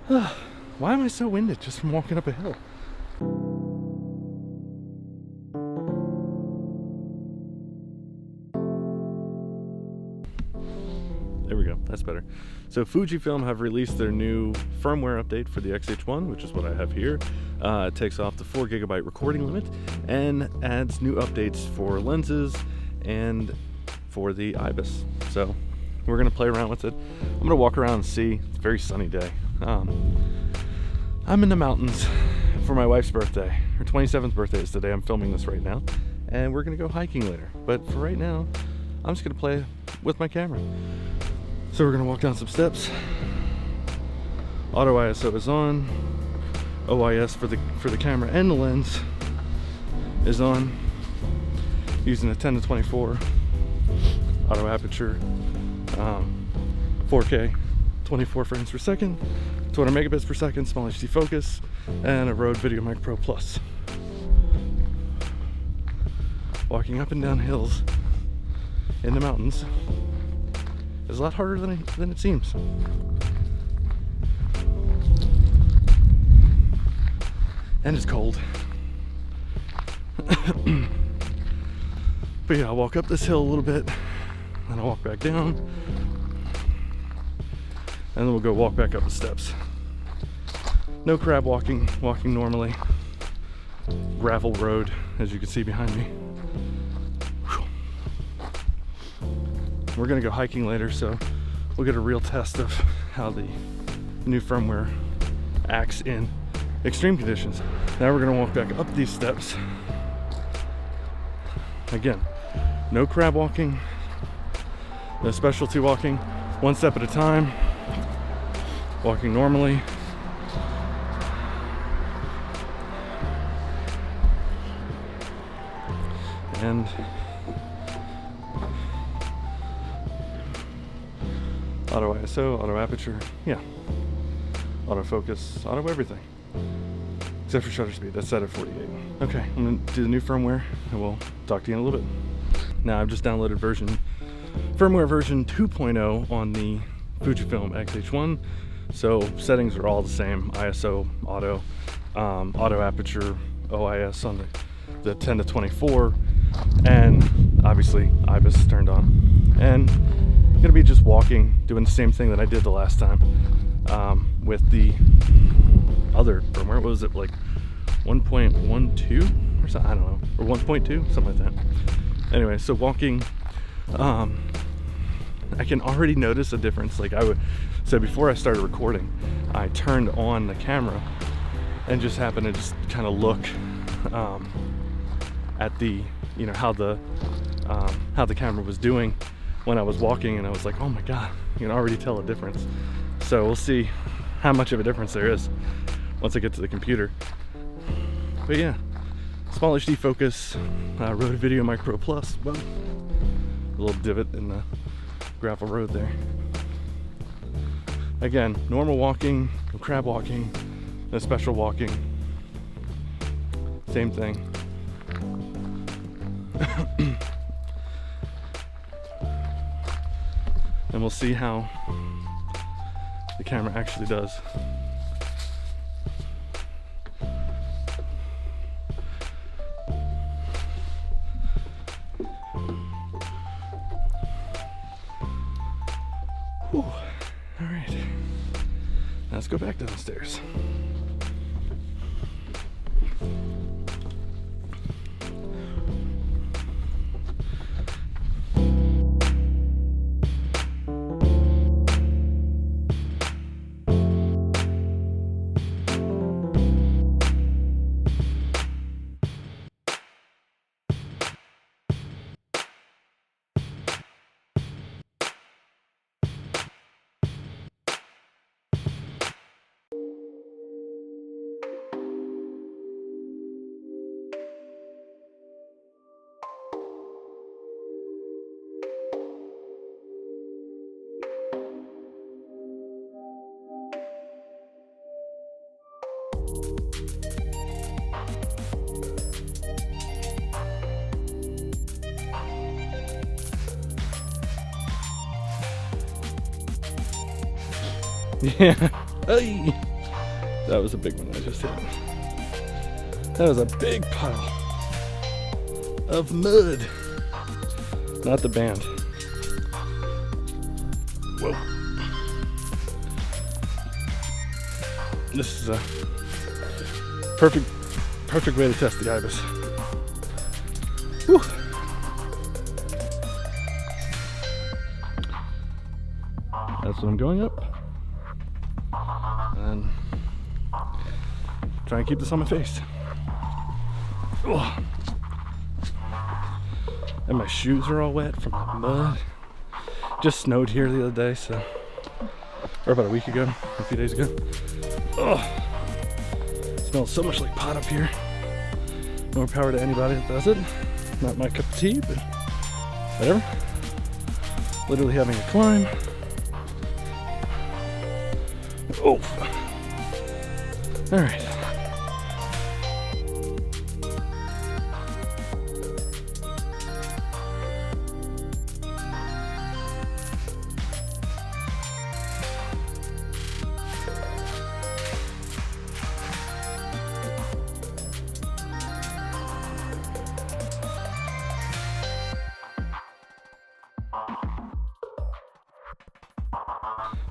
Why am I so winded just from walking up a hill? There we go, that's better. So Fujifilm have released their new firmware update for the X-H1, which is what I have here. It takes off the 4GB recording limit and adds new updates for lenses and for the IBIS. So we're gonna play around with it. I'm gonna walk around and see. It's a very sunny day. I'm in the mountains for my wife's birthday. Her 27th birthday is today. I'm filming this right now. And we're gonna go hiking later. But for right now, I'm just gonna play with my camera. So we're gonna walk down some steps. Auto ISO is on. OIS for the camera and the lens is on. Using a 10-24 auto aperture, 4K, 24 frames per second, 200 megabits per second, small HD focus, and a Rode VideoMic Pro Plus. Walking up and down hills in the mountains is a lot harder than it seems. And it's cold. But yeah, I'll walk up this hill a little bit, then I'll walk back down, and then we'll go walk back up the steps. No crab walking normally. Gravel road, as you can see behind me. We're gonna go hiking later, so we'll get a real test of how the new firmware acts in extreme conditions. Now we're gonna walk back up these steps. Again, no crab walking, no specialty walking, one step at a time, walking normally. And auto ISO, auto aperture, yeah. Auto focus, auto everything. Except for shutter speed, that's set at 48. Okay, I'm gonna do the new firmware and we'll talk to you in a little bit. Now I've just downloaded firmware version 2.0 on the Fujifilm X-H1. So settings are all the same, ISO, auto, auto aperture, OIS on the 10-24, and obviously IBIS turned on. And I'm gonna be just walking, doing the same thing that I did the last time with the other firmware. What was it, like 1.12 or something? I don't know, or 1.2, something like that. Anyway, so walking, I can already notice a difference. So before I started recording, I turned on the camera and just happened to just kind of look at the, you know, how the camera was doing when I was walking, and I was like, oh my god, you can already tell a difference. So we'll see how much of a difference there is once I get to the computer. But yeah, small HD focus, Rode VideoMic Pro Plus. Whoa, a little divot in the gravel road there. Again, normal walking, no crab walking, no special walking. Same thing. And we'll see how the camera actually does. Whew. All right, now let's go back downstairs. Yeah. Hey. That was a big one I just hit. That was a big pile of mud. Not the band. Whoa. This is a perfect way to test the IBIS. Whew. That's what I'm going up. And try and keep this on my face. Ugh. And my shoes are all wet from the mud. Just snowed here the other day, so, or about a week ago, a few days ago. Ugh. Smells so much like pot up here. More power to anybody that does it. Not my cup of tea, but whatever. Literally having a climb. Oh. All right.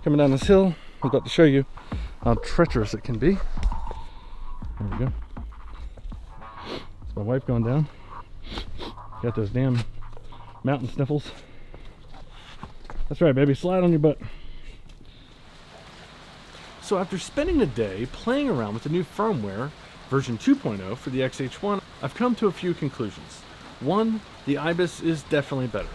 Coming down this hill, I'm about to show you how treacherous it can be. There we go. It's my wife going down. Got those damn mountain sniffles. That's right, baby, slide on your butt. So after spending a day playing around with the new firmware, version 2.0 for the X-H1, I've come to a few conclusions. One, the IBIS is definitely better.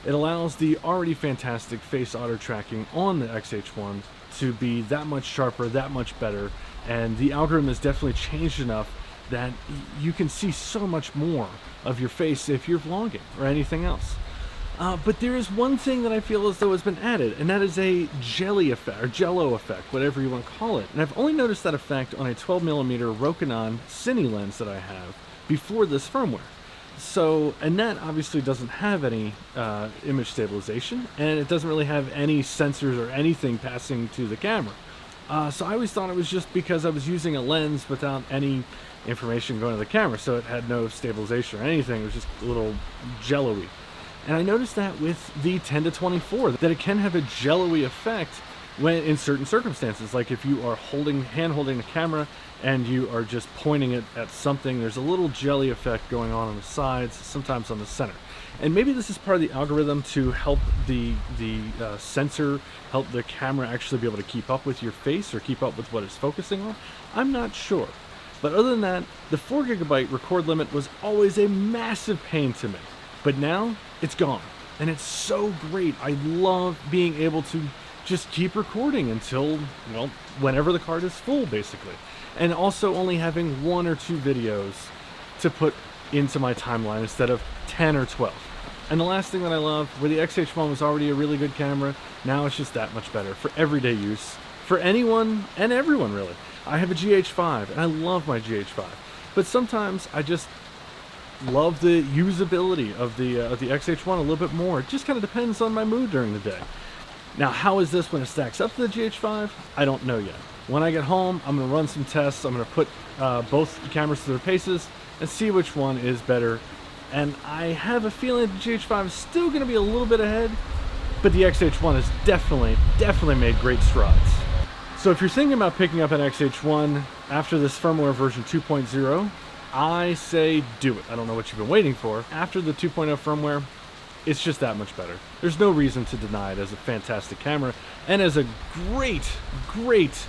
It allows the already fantastic face auto tracking on the X-H1 to be that much sharper, that much better, and the algorithm has definitely changed enough that you can see so much more of your face if you're vlogging or anything else. But there is one thing that I feel as though has been added, and that is a jelly effect, or jello effect, whatever you want to call it. And I've only noticed that effect on a 12mm Rokinon Cine lens that I have before this firmware. So, and that obviously doesn't have any image stabilization, and it doesn't really have any sensors or anything passing to the camera. So I always thought it was just because I was using a lens without any information going to the camera, so it had no stabilization or anything. It was just a little jello-y. And I noticed that with the 10-24, that it can have a jello-y effect when in certain circumstances, like if you are hand-holding the camera and you are just pointing it at something, there's a little jelly effect going on the sides, sometimes on the center. And maybe this is part of the algorithm to help the sensor, help the camera actually be able to keep up with your face or keep up with what it's focusing on. I'm not sure. But other than that, the 4GB record limit was always a massive pain to me. But now, it's gone. And it's so great. I love being able to just keep recording until, well, whenever the card is full, basically. And also only having 1 or 2 videos to put into my timeline instead of 10 or 12. And the last thing that I love, where the X-H1 was already a really good camera, now it's just that much better for everyday use, for anyone and everyone, really. I have a GH5, and I love my GH5. But sometimes I just love the usability of the X-H1 a little bit more. It just kind of depends on my mood during the day. Now, how is this when it stacks up to the GH5? I don't know yet. When I get home, I'm going to run some tests. I'm going to put both cameras to their paces and see which one is better. And I have a feeling the GH5 is still going to be a little bit ahead, but the X-H1 has definitely made great strides. So if you're thinking about picking up an X-H1 after this firmware version 2.0, I say do it. I don't know what you've been waiting for. After the 2.0 firmware, it's just that much better. There's no reason to deny it as a fantastic camera and as a great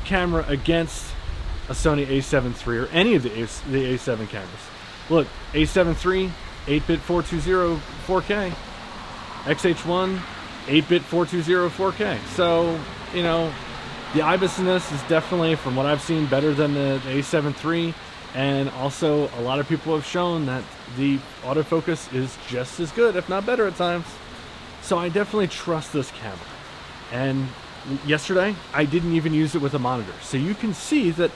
camera against a Sony a7 III or any of the A7 cameras. Look, a7 III, 8-bit 420 4K. X-H1, 8-bit 420 4K. So, you know, the IBIS in this is definitely, from what I've seen, better than the a7 III. And also, a lot of people have shown that the autofocus is just as good, if not better at times. So I definitely trust this camera. And yesterday, I didn't even use it with a monitor. So you can see that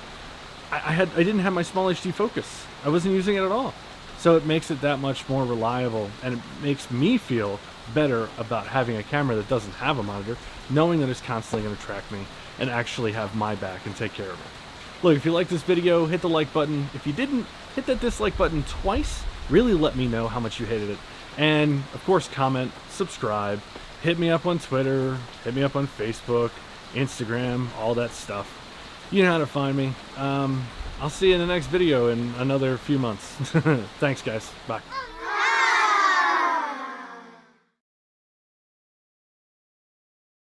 I didn't have my small HD focus. I wasn't using it at all. So it makes it that much more reliable, and it makes me feel better about having a camera that doesn't have a monitor, knowing that it's constantly going to track me and actually have my back and take care of it. Look, if you like this video, hit the like button. If you didn't, hit that dislike button twice. Really let me know how much you hated it. And, of course, comment, subscribe, hit me up on Twitter, hit me up on Facebook, Instagram, all that stuff. You know how to find me. I'll see you in the next video in another few months. Thanks, guys. Bye.